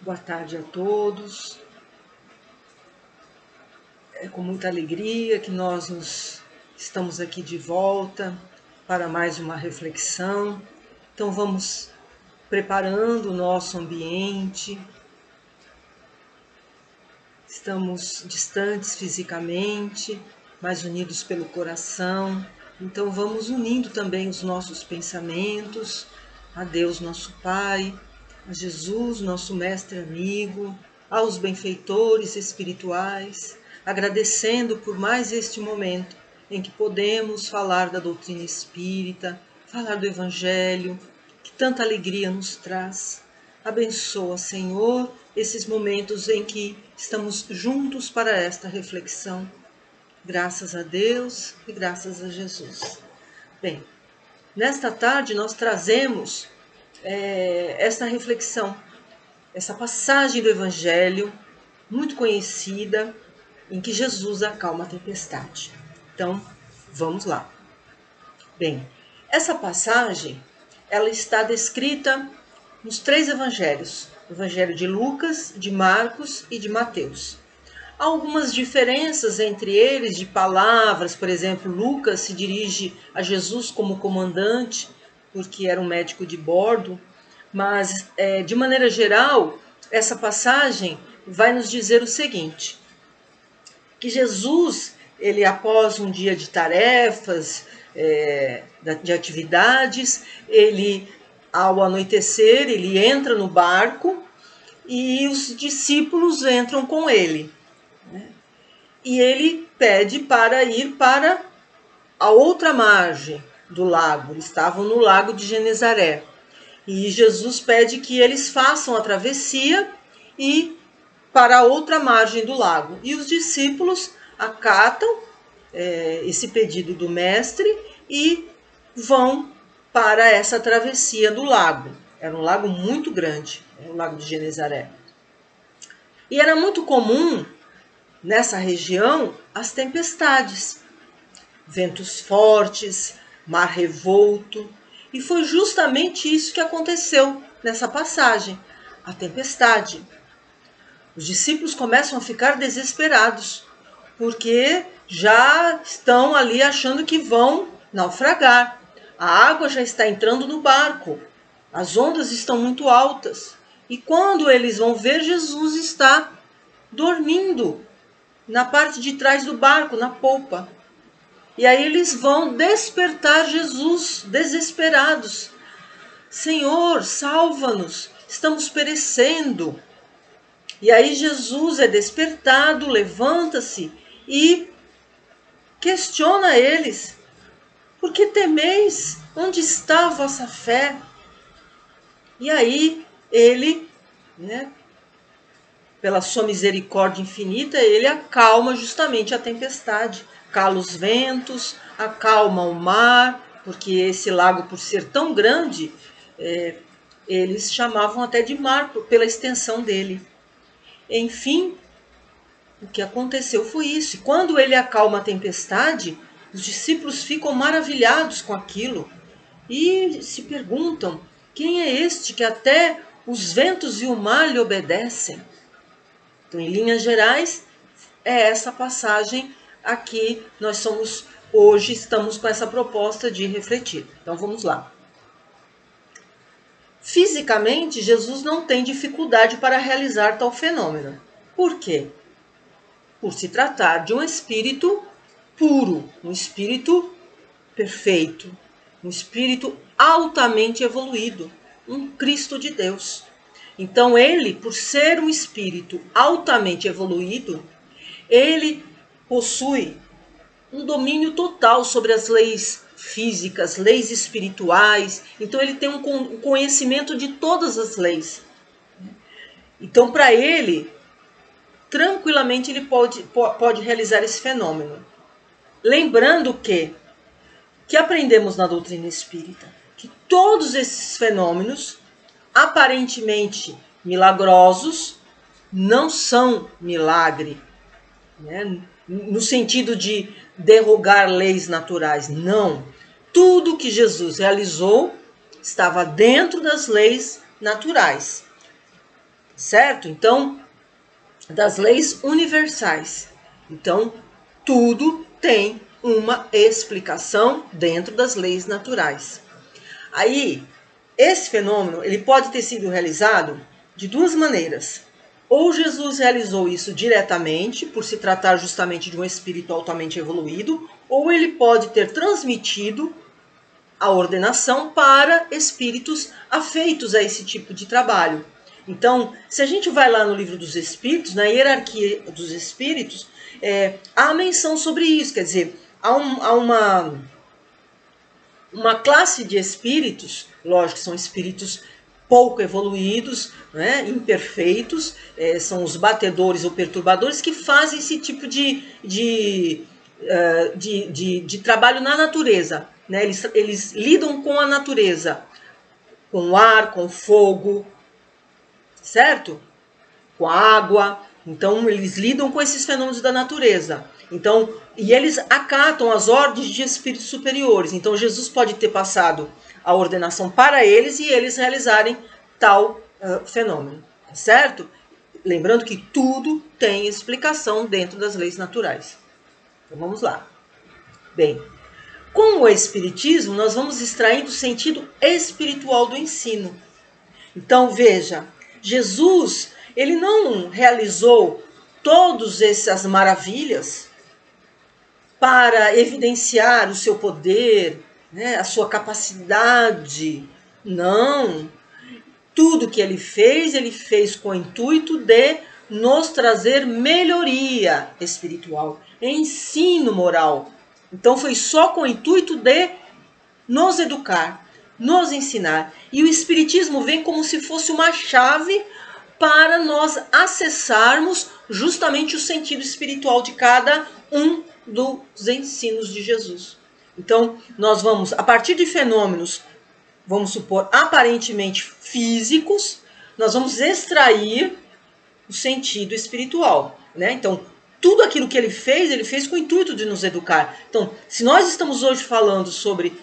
Boa tarde a todos. É com muita alegria que estamos aqui de volta para mais uma reflexão. Então vamos preparando o nosso ambiente. Estamos distantes fisicamente, mas unidos pelo coração. Então vamos unindo também os nossos pensamentos a Deus, nosso Pai, a Jesus, nosso mestre amigo, aos benfeitores espirituais, agradecendo por mais este momento em que podemos falar da doutrina espírita, falar do Evangelho, que tanta alegria nos traz. Abençoa, Senhor, esses momentos em que estamos juntos para esta reflexão. Graças a Deus e graças a Jesus. Bem, nesta tarde nós trazemos esta reflexão, essa passagem do Evangelho muito conhecida, em que Jesus acalma a tempestade. Então, vamos lá. Bem, essa passagem, ela está descrita nos 3 evangelhos, o Evangelho de Lucas, de Marcos e de Mateus. Há algumas diferenças entre eles de palavras, por exemplo, Lucas se dirige a Jesus como comandante, porque era um médico de bordo, mas, de maneira geral, essa passagem vai nos dizer o seguinte, que Jesus, ele após um dia de tarefas, de atividades, ele, ao anoitecer, ele entra no barco e os discípulos entram com ele. E ele pede para ir para a outra margem do lago. Eles estavam no lago de Genezaré. E Jesus pede que eles façam a travessia e para a outra margem do lago. E os discípulos acatam esse pedido do mestre e vão para essa travessia do lago. Era um lago muito grande, o lago de Genezaré. E era muito comum nessa região as tempestades, ventos fortes, mar revolto. E foi justamente isso que aconteceu nessa passagem, a tempestade. Os discípulos começam a ficar desesperados, porque já estão ali achando que vão naufragar. A água já está entrando no barco, as ondas estão muito altas. E quando eles vão ver, Jesus está dormindo na parte de trás do barco, na polpa. E aí eles vão despertar Jesus, desesperados. Senhor, salva-nos, estamos perecendo. E aí Jesus é despertado, levanta-se e questiona eles. Por que temeis? Onde está a vossa fé? E aí ele, pela sua misericórdia infinita, ele acalma justamente a tempestade. Cala os ventos, acalma o mar, porque esse lago, por ser tão grande, eles chamavam até de mar pela extensão dele. Enfim, o que aconteceu foi isso. E quando ele acalma a tempestade, os discípulos ficam maravilhados com aquilo e se perguntam, quem é este que até os ventos e o mar lhe obedecem? Então, em linhas gerais, é essa passagem aqui hoje estamos com essa proposta de refletir. Então vamos lá. Fisicamente, Jesus não tem dificuldade para realizar tal fenômeno. Por quê? Por se tratar de um espírito puro, um espírito perfeito, um espírito altamente evoluído, um Cristo de Deus. Então ele, por ser um espírito altamente evoluído, ele possui um domínio total sobre as leis físicas, leis espirituais. Então ele tem um conhecimento de todas as leis. Então para ele, tranquilamente ele pode realizar esse fenômeno. Lembrando que aprendemos na doutrina espírita que todos esses fenômenos, aparentemente milagrosos, não são milagre, no sentido de derrogar leis naturais. Não. Tudo que Jesus realizou estava dentro das leis naturais. certo? Então, das leis universais. Então, tudo tem uma explicação dentro das leis naturais. Aí, esse fenômeno, ele pode ter sido realizado de duas maneiras. Ou Jesus realizou isso diretamente, por se tratar justamente de um espírito altamente evoluído, ou ele pode ter transmitido a ordenação para espíritos afeitos a esse tipo de trabalho. Então, se a gente vai lá no livro dos espíritos, na hierarquia dos espíritos, há menção sobre isso, quer dizer, há uma classe de espíritos, lógico que são espíritos pouco evoluídos, né, imperfeitos, são os batedores ou perturbadores que fazem esse tipo de trabalho na natureza. Né? Eles lidam com a natureza, com o ar, com o fogo, certo? Com a água. Então, eles lidam com esses fenômenos da natureza. Então, e eles acatam as ordens de espíritos superiores. Então, Jesus pode ter passado a ordenação para eles e eles realizarem tal fenômeno, certo? Lembrando que tudo tem explicação dentro das leis naturais. Então, vamos lá. Bem, com o Espiritismo, nós vamos extraindo o sentido espiritual do ensino. Então, veja, Jesus, ele não realizou todas essas maravilhas para evidenciar o seu poder, né, a sua capacidade. Não. Tudo que ele fez com o intuito de nos trazer melhoria espiritual, ensino moral. Então foi só com o intuito de nos educar, nos ensinar. E o Espiritismo vem como se fosse uma chave para nós acessarmos justamente o sentido espiritual de cada um dos ensinos de Jesus. Então, nós vamos, a partir de fenômenos, vamos supor, aparentemente físicos, nós vamos extrair o sentido espiritual, né? Então, tudo aquilo que ele fez com o intuito de nos educar. Então, se nós estamos hoje falando sobre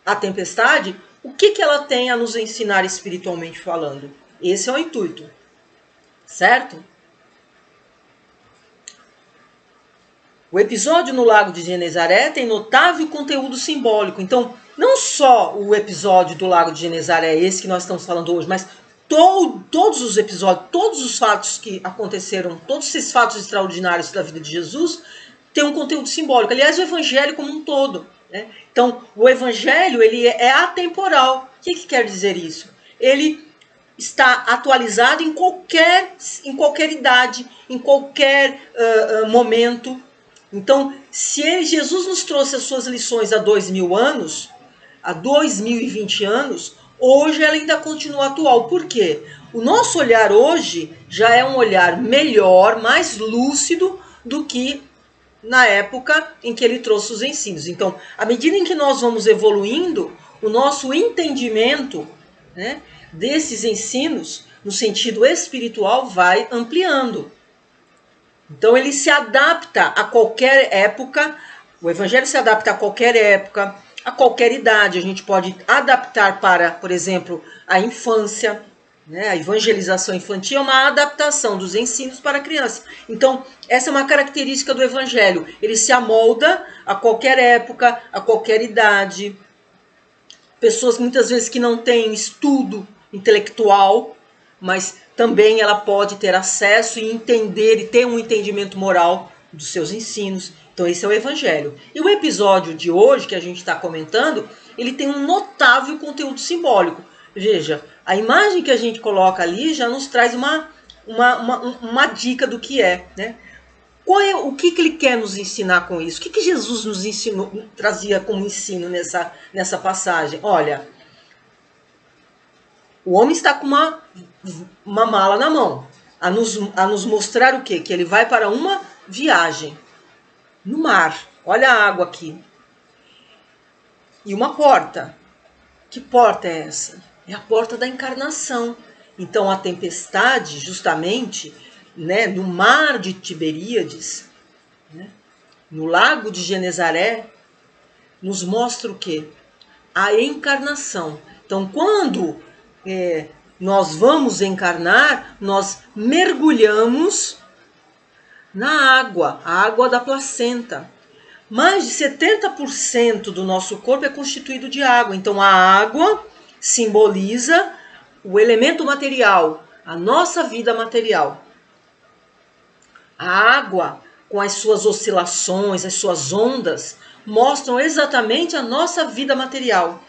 a tempestade, o que ela tem a nos ensinar espiritualmente falando? Esse é o intuito, certo? O episódio no Lago de Genezaré tem notável conteúdo simbólico. Então, não só o episódio do Lago de Genezaré, esse que nós estamos falando hoje, mas todos os episódios, todos os fatos que aconteceram, todos esses fatos extraordinários da vida de Jesus, têm um conteúdo simbólico. Aliás, o Evangelho como um todo. Né? Então, o Evangelho ele é atemporal. O que quer dizer isso? Ele está atualizado em qualquer idade, em qualquer momento. Então, se Jesus nos trouxe as suas lições há 2000 anos, há 2020 anos, hoje ela ainda continua atual. Por quê? O nosso olhar hoje já é um olhar melhor, mais lúcido do que na época em que ele trouxe os ensinos. Então, à medida em que nós vamos evoluindo, o nosso entendimento, né, desses ensinos, no sentido espiritual, vai ampliando. Então, ele se adapta a qualquer época, o Evangelho se adapta a qualquer época, a qualquer idade. A gente pode adaptar para, por exemplo, a infância, né? A evangelização infantil é uma adaptação dos ensinos para a criança. Então, essa é uma característica do Evangelho. Ele se amolda a qualquer época, a qualquer idade. Pessoas muitas vezes que não têm estudo intelectual, mas também ela pode ter acesso e entender e ter um entendimento moral dos seus ensinos. Então esse é o Evangelho. E o episódio de hoje que a gente está comentando, ele tem um notável conteúdo simbólico. Veja, a imagem que a gente coloca ali já nos traz uma dica do que é, né? O que ele quer nos ensinar com isso? O que Jesus nos ensinou, trazia como ensino nessa passagem? Olha, o homem está com uma mala na mão, a nos mostrar o quê? Que ele vai para uma viagem no mar. Olha a água aqui. E uma porta. Que porta é essa? É a porta da encarnação. Então a tempestade, justamente, né, no mar de Tiberíades, né, no lago de Genezaré, nos mostra o quê? A encarnação. Então, quando nós vamos encarnar, nós mergulhamos na água, a água da placenta. Mais de 70% do nosso corpo é constituído de água. Então a água simboliza o elemento material, a nossa vida material. A água, com as suas oscilações, as suas ondas, mostram exatamente a nossa vida material,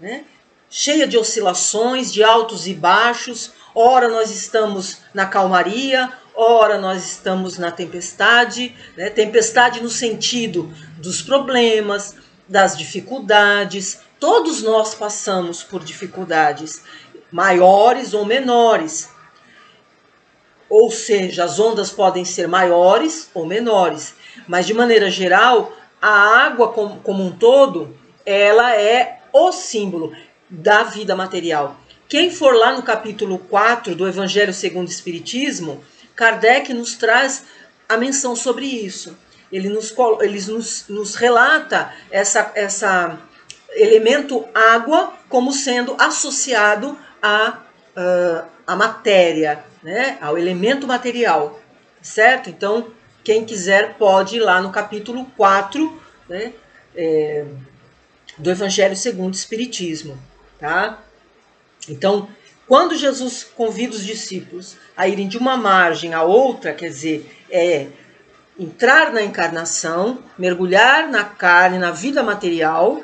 né? Cheia de oscilações, de altos e baixos. Ora nós estamos na calmaria, ora nós estamos na tempestade, né? Tempestade no sentido dos problemas, das dificuldades. Todos nós passamos por dificuldades, maiores ou menores. Ou seja, as ondas podem ser maiores ou menores, mas de maneira geral, a água como um todo, ela é o símbolo da vida material. Quem for lá no capítulo 4 do Evangelho segundo o Espiritismo, Kardec nos traz a menção sobre isso. Ele nos relata essa elemento água como sendo associado à matéria, né? Ao elemento material, certo? Então, quem quiser pode ir lá no capítulo 4, né, do Evangelho segundo o Espiritismo, tá? Então, quando Jesus convida os discípulos a irem de uma margem à outra, quer dizer, entrar na encarnação, mergulhar na carne, na vida material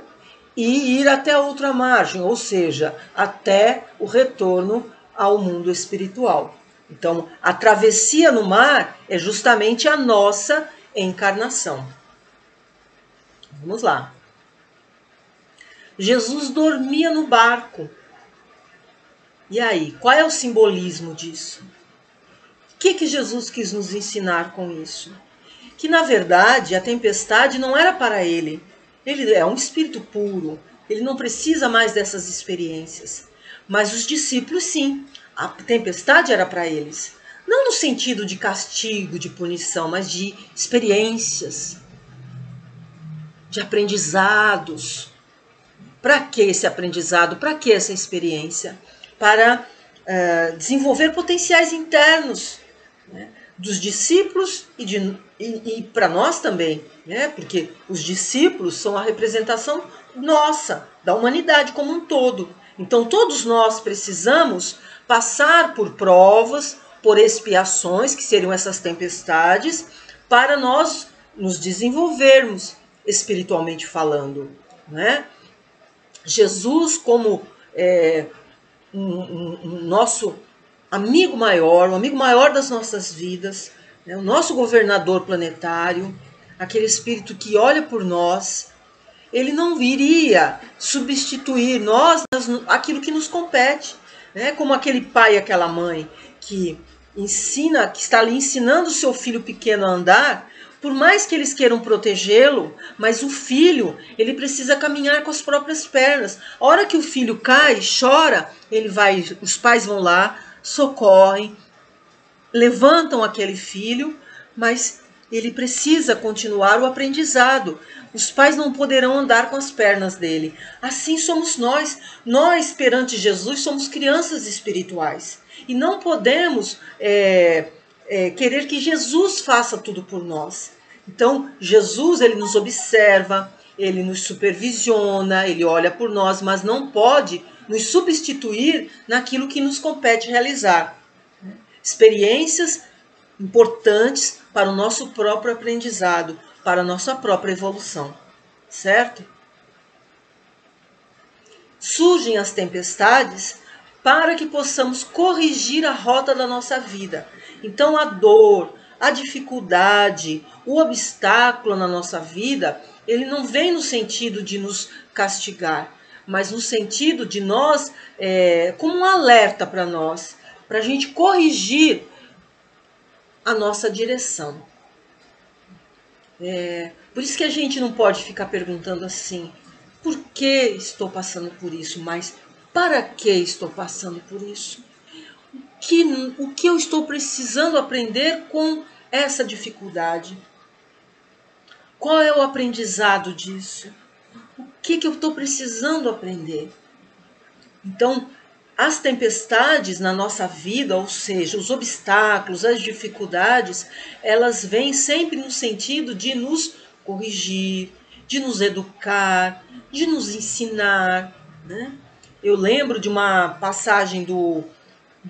e ir até a outra margem, ou seja, até o retorno ao mundo espiritual. Então, a travessia no mar é justamente a nossa encarnação. Vamos lá. Jesus dormia no barco. E aí, qual é o simbolismo disso? O que Jesus quis nos ensinar com isso? Que, na verdade, a tempestade não era para ele. Ele é um espírito puro. Ele não precisa mais dessas experiências. Mas os discípulos, sim. A tempestade era para eles. Não no sentido de castigo, de punição, mas de experiências, de aprendizados. Para que esse aprendizado? Para que essa experiência? Para desenvolver potenciais internos, né, dos discípulos e para nós também, né, porque os discípulos são a representação nossa, da humanidade como um todo. Então todos nós precisamos passar por provas, por expiações, que seriam essas tempestades, para nós nos desenvolvermos espiritualmente falando, né? Jesus como um nosso amigo maior, o amigo maior das nossas vidas, né? O nosso governador planetário, aquele espírito que olha por nós, ele não iria substituir nós aquilo que nos compete, né? Como aquele pai e aquela mãe que ensina, que está ali ensinando o seu filho pequeno a andar, por mais que eles queiram protegê-lo, mas o filho, ele precisa caminhar com as próprias pernas. A hora que o filho cai, chora, os pais vão lá, socorrem, levantam aquele filho, mas ele precisa continuar o aprendizado. Os pais não poderão andar com as pernas dele. Assim somos nós. Nós, perante Jesus, somos crianças espirituais. E não podemos querer que Jesus faça tudo por nós. Então, Jesus, ele nos observa, ele nos supervisiona, ele olha por nós, mas não pode nos substituir naquilo que nos compete realizar. Experiências importantes para o nosso próprio aprendizado, para a nossa própria evolução, certo? Surgem as tempestades para que possamos corrigir a rota da nossa vida. Então a dor, a dificuldade, o obstáculo na nossa vida, ele não vem no sentido de nos castigar, mas no sentido de nós, como um alerta para nós, para a gente corrigir a nossa direção. Por isso que a gente não pode ficar perguntando assim, por que estou passando por isso? Mas para que estou passando por isso? O que eu estou precisando aprender com essa dificuldade? Qual é o aprendizado disso? O que eu estou precisando aprender? Então, as tempestades na nossa vida, ou seja, os obstáculos, as dificuldades, elas vêm sempre no sentido de nos corrigir, de nos educar, de nos ensinar, né? Eu lembro de uma passagem do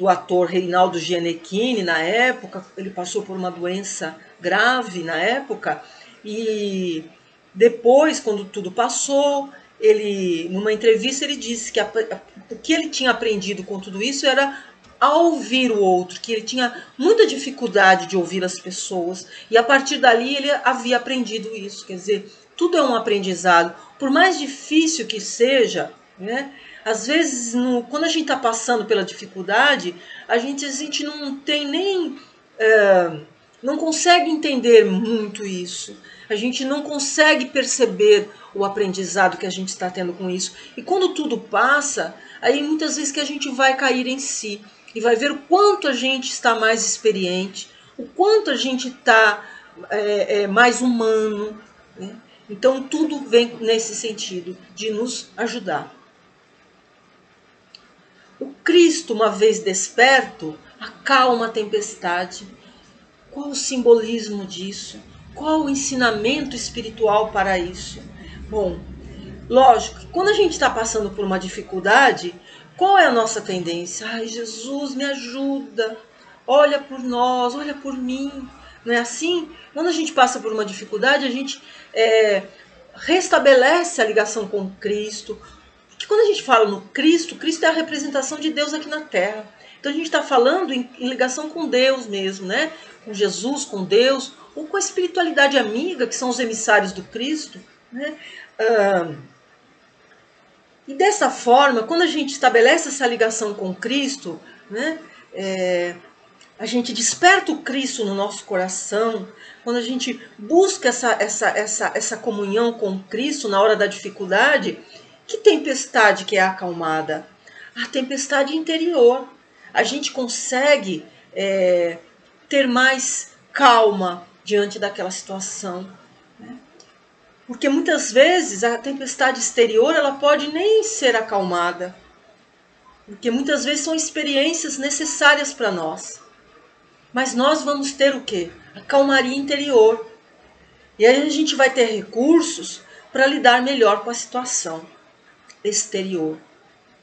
ator Reinaldo Gianecchini na época. Ele passou por uma doença grave na época e depois, quando tudo passou, ele, numa entrevista, ele disse que o que ele tinha aprendido com tudo isso era a ouvir o outro, que ele tinha muita dificuldade de ouvir as pessoas, e a partir dali ele havia aprendido isso. Quer dizer, tudo é um aprendizado, por mais difícil que seja, né? Às vezes, quando a gente está passando pela dificuldade, a gente não tem nem... não consegue entender muito isso. A gente não consegue perceber o aprendizado que a gente está tendo com isso. E quando tudo passa, aí muitas vezes que a gente vai cair em si e vai ver o quanto a gente está mais experiente, o quanto a gente está mais humano, né? Então tudo vem nesse sentido, de nos ajudar. O Cristo, uma vez desperto, acalma a tempestade. Qual o simbolismo disso? Qual o ensinamento espiritual para isso? Bom, lógico que quando a gente está passando por uma dificuldade, qual é a nossa tendência? Ai, Jesus, me ajuda, olha por nós, olha por mim. Não é assim? Quando a gente passa por uma dificuldade, a gente restabelece a ligação com Cristo. Porque quando a gente fala no Cristo, Cristo é a representação de Deus aqui na Terra. Então a gente está falando em ligação com Deus mesmo, né? Com Jesus, com Deus, ou com a espiritualidade amiga, que são os emissários do Cristo, né? E dessa forma, quando a gente estabelece essa ligação com Cristo, né? A gente desperta o Cristo no nosso coração, quando a gente busca essa comunhão com Cristo na hora da dificuldade, que tempestade que é acalmada? A tempestade interior. A gente consegue ter mais calma diante daquela situação, né? Porque muitas vezes a tempestade exterior ela pode nem ser acalmada, porque muitas vezes são experiências necessárias para nós. Mas nós vamos ter o quê? A calmaria interior. E aí a gente vai ter recursos para lidar melhor com a situação exterior.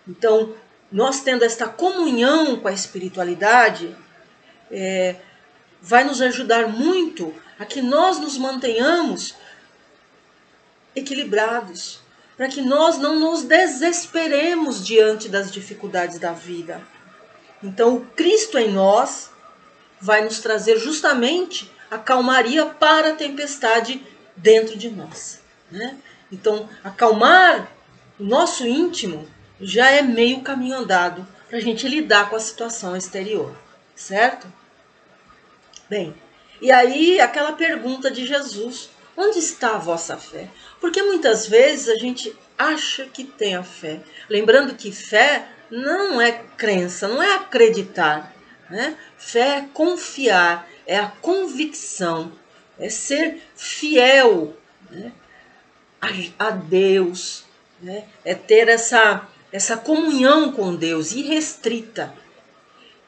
Então, nós tendo esta comunhão com a espiritualidade, vai nos ajudar muito a que nós nos mantenhamos equilibrados, para que nós não nos desesperemos diante das dificuldades da vida. Então, o Cristo em nós vai nos trazer justamente a calmaria para a tempestade dentro de nós, né? Então, acalmar o nosso íntimo já é meio caminho andado para a gente lidar com a situação exterior, certo? Bem, e aí aquela pergunta de Jesus: onde está a vossa fé? Porque muitas vezes a gente acha que tem a fé. Lembrando que fé não é crença, não é acreditar, né? Fé é confiar, é a convicção, é ser fiel, né, a Deus, né? É ter essa comunhão com Deus irrestrita.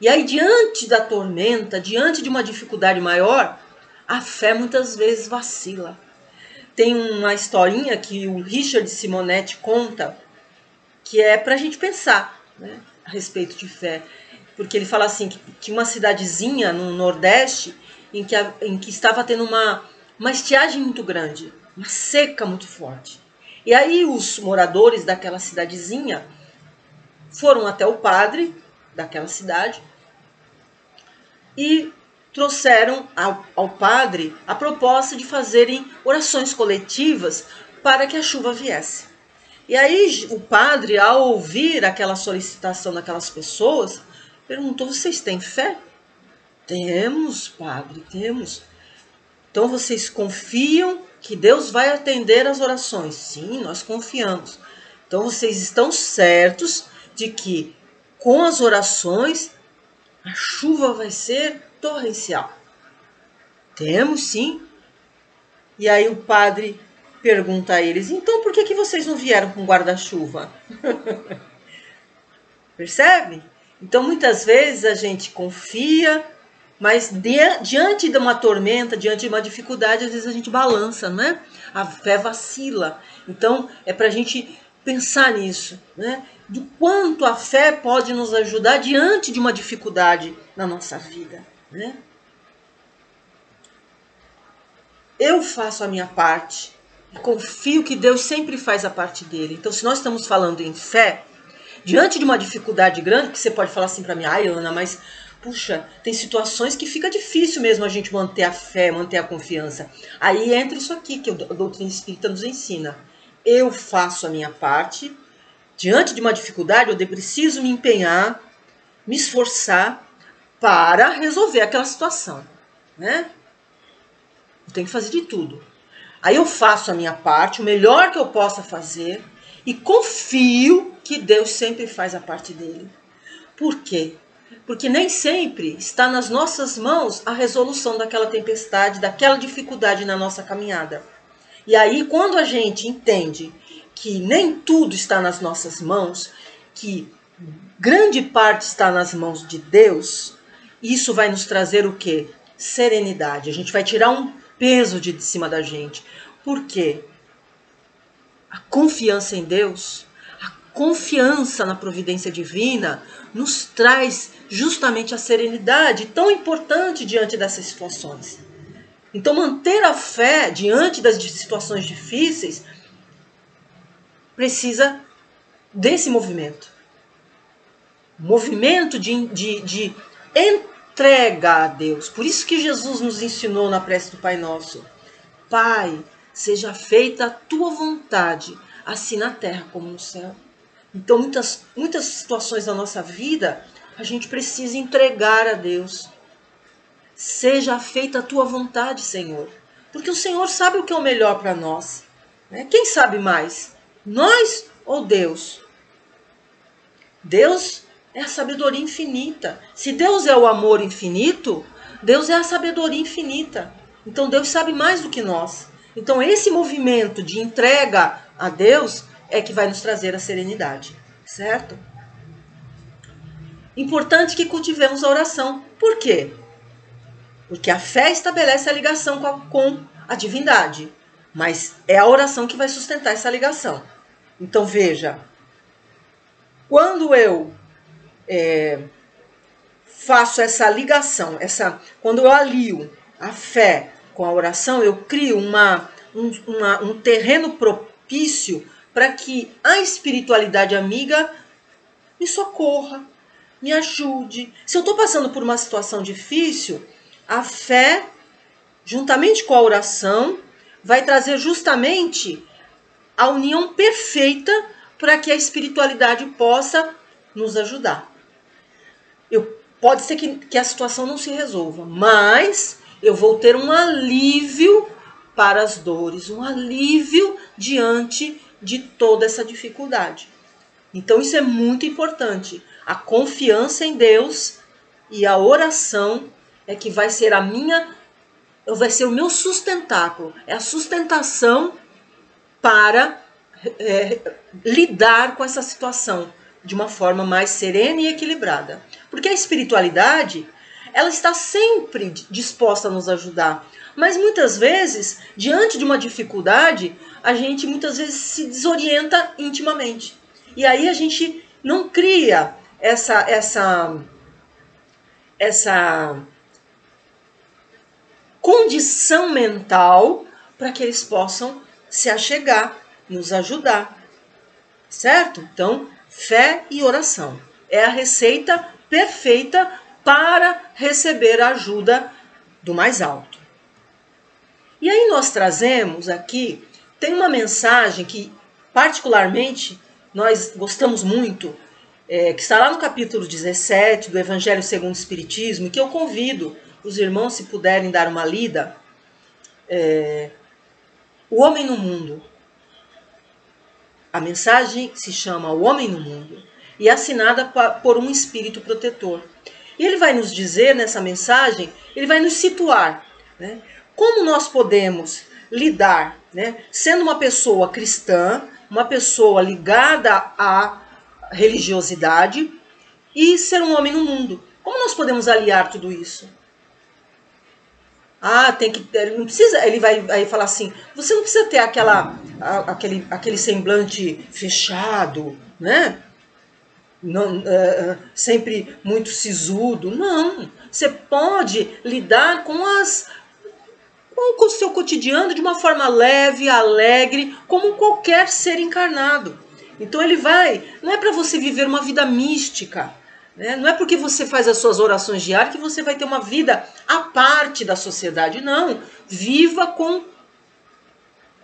E aí, diante da tormenta, diante de uma dificuldade maior, a fé muitas vezes vacila. Tem uma historinha que o Richard Simonetti conta, que é para a gente pensar, né, a respeito de fé. Porque ele fala assim, que tinha uma cidadezinha no Nordeste em que estava tendo uma estiagem muito grande, uma seca muito forte. E aí os moradores daquela cidadezinha foram até o padre daquela cidade e trouxeram ao padre a proposta de fazerem orações coletivas para que a chuva viesse. E aí o padre, ao ouvir aquela solicitação daquelas pessoas, perguntou: vocês têm fé? Temos, padre, temos. Então vocês confiam que Deus vai atender as orações? Sim, nós confiamos. Então vocês estão certos de que com as orações a chuva vai ser torrencial? Temos, sim. E aí o padre pergunta a eles: então por que vocês não vieram com guarda-chuva? Percebe? Então, muitas vezes a gente confia, mas diante de uma tormenta, diante de uma dificuldade, às vezes a gente balança, não é? A fé vacila. Então, é para a gente pensar nisso, né? Do quanto a fé pode nos ajudar diante de uma dificuldade na nossa vida, né? Eu faço a minha parte e confio que Deus sempre faz a parte dele. Então, se nós estamos falando em fé, diante de uma dificuldade grande, que você pode falar assim para mim, ai Ana, mas puxa, tem situações que fica difícil mesmo a gente manter a fé, manter a confiança. Aí entra isso aqui que a doutrina espírita nos ensina. Eu faço a minha parte, diante de uma dificuldade, eu preciso me empenhar, me esforçar para resolver aquela situação, né? Eu tenho que fazer de tudo. Aí eu faço a minha parte, o melhor que eu possa fazer, e confio que Deus sempre faz a parte dele. Por quê? Porque nem sempre está nas nossas mãos a resolução daquela tempestade, daquela dificuldade na nossa caminhada. E aí, quando a gente entende que nem tudo está nas nossas mãos, que grande parte está nas mãos de Deus, isso vai nos trazer o quê? Serenidade. A gente vai tirar um peso de cima da gente. Por quê? A confiança em Deus, a confiança na providência divina, nos traz justamente a serenidade tão importante diante dessas situações. Então, manter a fé diante das situações difíceis precisa desse movimento. Movimento de entrega a Deus. Por isso que Jesus nos ensinou na prece do Pai Nosso. Pai, seja feita a tua vontade, assim na terra como no céu. Então, muitas situações da nossa vida, a gente precisa entregar a Deus. Seja feita a tua vontade, Senhor. Porque o Senhor sabe o que é o melhor para nós. Quem sabe mais? Nós ou Deus? Deus é a sabedoria infinita. Se Deus é o amor infinito, Deus é a sabedoria infinita. Então Deus sabe mais do que nós. Então esse movimento de entrega a Deus é que vai nos trazer a serenidade, certo? Importante que cultivemos a oração. Por quê? Porque a fé estabelece a ligação com a divindade. Mas é a oração que vai sustentar essa ligação. Então veja, quando eu faço essa ligação, quando eu alio a fé com a oração, eu crio um terreno propício para que a espiritualidade amiga me socorra, me ajude. Se eu estou passando por uma situação difícil, a fé, juntamente com a oração, vai trazer justamente a união perfeita para que a espiritualidade possa nos ajudar. Pode ser que a situação não se resolva, mas eu vou ter um alívio para as dores, um alívio diante de toda essa dificuldade. Então isso é muito importante. A confiança em Deus e a oração é que vai ser vai ser o meu sustentáculo, é a sustentação para lidar com essa situação de uma forma mais serena e equilibrada. Porque a espiritualidade, ela está sempre disposta a nos ajudar. Mas muitas vezes, diante de uma dificuldade, a gente muitas vezes se desorienta intimamente. E aí a gente não cria essa condição mental para que eles possam se achegar, nos ajudar. Certo? Então, fé e oração é a receita perfeita para receber a ajuda do mais alto. E aí nós trazemos aqui, tem uma mensagem que particularmente nós gostamos muito, que está lá no capítulo 17 do Evangelho segundo o Espiritismo, e que eu convido os irmãos, se puderem dar uma lida, O Homem no Mundo. A mensagem se chama O Homem no Mundo e é assinada por um espírito protetor. E ele vai nos dizer nessa mensagem, ele vai nos situar, né, como nós podemos lidar, né, sendo uma pessoa cristã, uma pessoa ligada à religiosidade, e ser um homem no mundo. Como nós podemos aliar tudo isso? Tem que ter, não precisa, ele vai falar assim, você não precisa ter aquele semblante fechado, né? Não, sempre muito sisudo. Não, você pode lidar com o seu cotidiano de uma forma leve, alegre, como qualquer ser encarnado. Então não é para você viver uma vida mística, né? Não é porque você faz as suas orações diárias que você vai ter uma vida à parte da sociedade. Não, viva com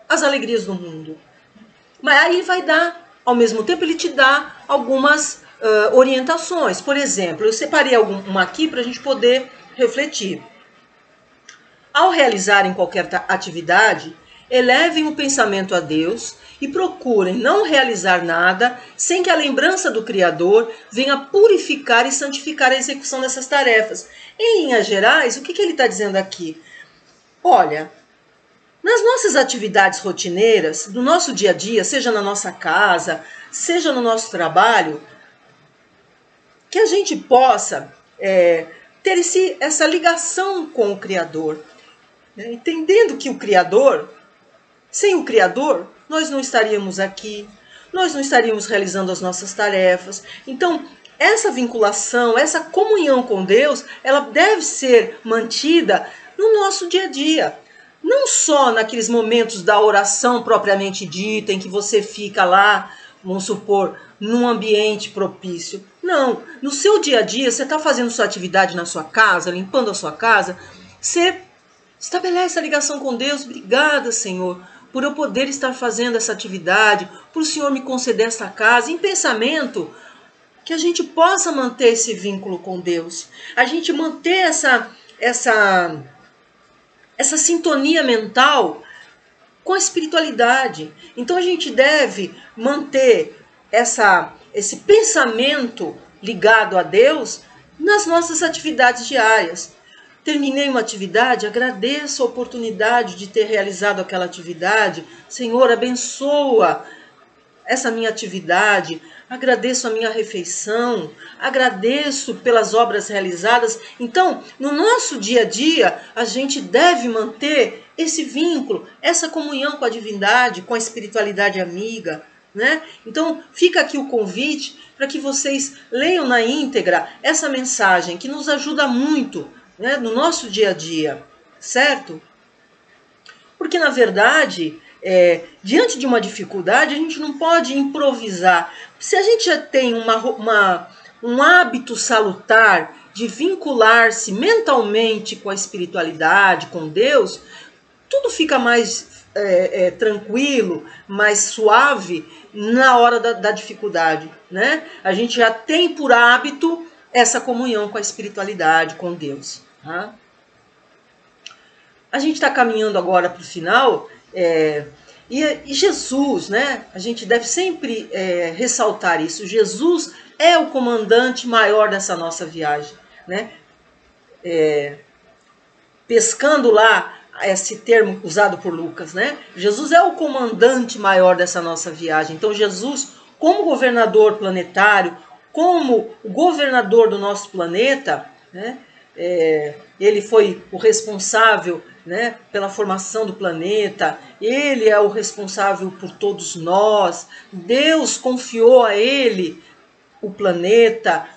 as alegrias do mundo. Mas aí ele vai dar, ao mesmo tempo ele te dá algumas orientações. Por exemplo, eu separei uma aqui para a gente poder refletir. Ao realizarem qualquer atividade, elevem o pensamento a Deus e procurem não realizar nada sem que a lembrança do Criador venha purificar e santificar a execução dessas tarefas. Em linhas gerais, o que ele está dizendo aqui? Olha, nas nossas atividades rotineiras, no nosso dia a dia, seja na nossa casa, seja no nosso trabalho, que a gente possa ter essa ligação com o Criador, né? Entendendo que sem o Criador, nós não estaríamos aqui, nós não estaríamos realizando as nossas tarefas. Então, essa vinculação, essa comunhão com Deus, ela deve ser mantida no nosso dia a dia. Não só naqueles momentos da oração propriamente dita, em que você fica lá, vamos supor, num ambiente propício. Não, no seu dia a dia, você está fazendo sua atividade na sua casa, limpando a sua casa, você estabelece a ligação com Deus. Obrigada, Senhor, por eu poder estar fazendo essa atividade, por o Senhor me conceder essa casa, em pensamento, que a gente possa manter esse vínculo com Deus, a gente manter essa sintonia mental com a espiritualidade. Então a gente deve manter esse pensamento ligado a Deus nas nossas atividades diárias. Terminei uma atividade, agradeço a oportunidade de ter realizado aquela atividade. Senhor, abençoa essa minha atividade, agradeço a minha refeição, agradeço pelas obras realizadas. Então, no nosso dia a dia, a gente deve manter esse vínculo, essa comunhão com a divindade, com a espiritualidade amiga, né? Então, fica aqui o convite para que vocês leiam na íntegra essa mensagem que nos ajuda muito, né, no nosso dia a dia, certo? Porque, na verdade, diante de uma dificuldade, a gente não pode improvisar. Se a gente já tem um hábito salutar de vincular-se mentalmente com a espiritualidade, com Deus, tudo fica mais tranquilo, mais suave na hora da dificuldade, né? A gente já tem por hábito essa comunhão com a espiritualidade, com Deus. Tá? A gente está caminhando agora para o final, e Jesus, né? A gente deve sempre ressaltar isso. Jesus é o comandante maior dessa nossa viagem, né? Pescando lá esse termo usado por Lucas, né? Jesus é o comandante maior dessa nossa viagem. Então Jesus, como governador planetário, como o governador do nosso planeta, né? Ele foi o responsável, né, pela formação do planeta, ele é o responsável por todos nós. Deus confiou a ele o planeta,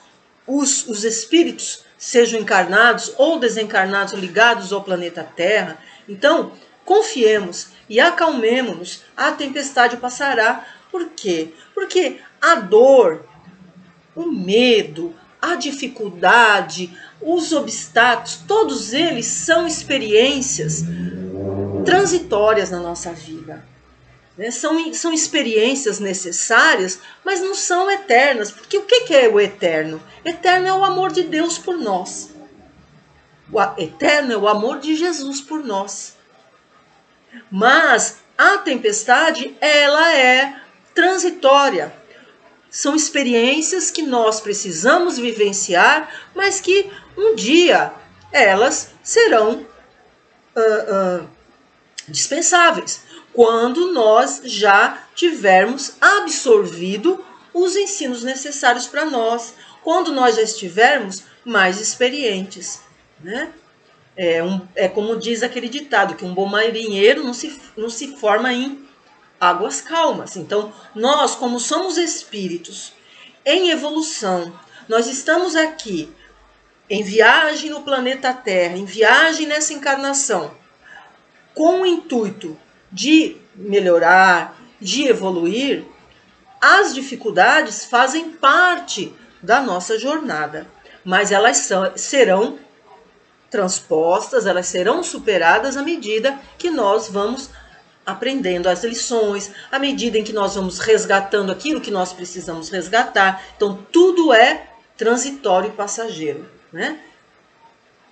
os espíritos, sejam encarnados ou desencarnados, ligados ao planeta Terra. Então, confiemos e acalmemo-nos, a tempestade passará. Por quê? Porque a dor, o medo, a dificuldade, os obstáculos, todos eles são experiências transitórias na nossa vida. Né? São experiências necessárias, mas não são eternas. Porque o que é o eterno? Eterno é o amor de Deus por nós. O eterno é o amor de Jesus por nós. Mas a tempestade, ela é transitória. São experiências que nós precisamos vivenciar, mas que um dia elas serão dispensáveis, quando nós já tivermos absorvido os ensinos necessários para nós, quando nós já estivermos mais experientes, né? É como diz aquele ditado, que um bom marinheiro não se forma em águas calmas. Então, nós, como somos espíritos em evolução, nós estamos aqui em viagem no planeta Terra, em viagem nessa encarnação, com o intuito de melhorar, de evoluir. As dificuldades fazem parte da nossa jornada, mas elas serão transpostas, elas serão superadas à medida que nós vamos aprendendo as lições, à medida em que nós vamos resgatando aquilo que nós precisamos resgatar. Então, tudo é transitório e passageiro, né?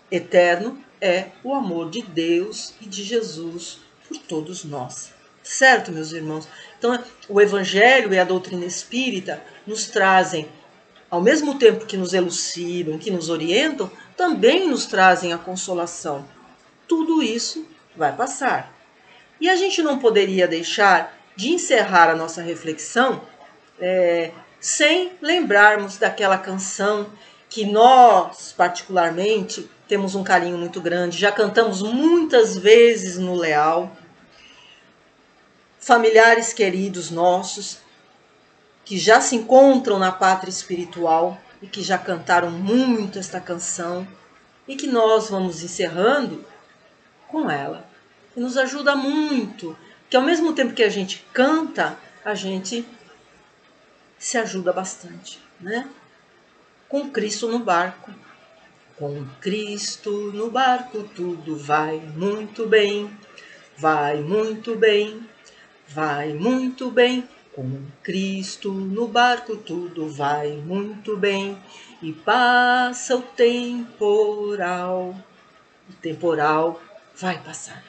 Eterno é o amor de Deus e de Jesus por todos nós. Certo, meus irmãos? Então, o Evangelho e a doutrina espírita nos trazem, ao mesmo tempo que nos elucidam, que nos orientam, também nos trazem a consolação. Tudo isso vai passar. E a gente não poderia deixar de encerrar a nossa reflexão sem lembrarmos daquela canção que nós, particularmente, temos um carinho muito grande, já cantamos muitas vezes no Leal. Familiares queridos nossos, que já se encontram na pátria espiritual e que já cantaram muito esta canção, e que nós vamos encerrando com ela. E nos ajuda muito, que ao mesmo tempo que a gente canta, a gente se ajuda bastante, né? Com Cristo no barco. Com Cristo no barco tudo vai muito bem, vai muito bem, vai muito bem. Com Cristo no barco tudo vai muito bem, e passa o temporal vai passar.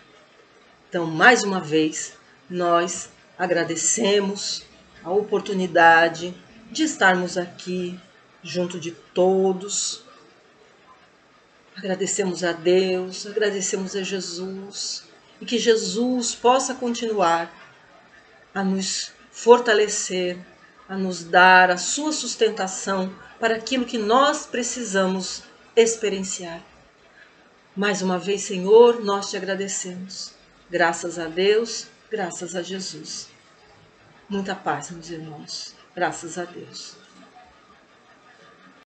Então, mais uma vez, nós agradecemos a oportunidade de estarmos aqui junto de todos. Agradecemos a Deus, agradecemos a Jesus, e que Jesus possa continuar a nos fortalecer, a nos dar a sua sustentação para aquilo que nós precisamos experienciar. Mais uma vez, Senhor, nós te agradecemos. Graças a Deus, graças a Jesus. Muita paz, meus irmãos. Graças a Deus.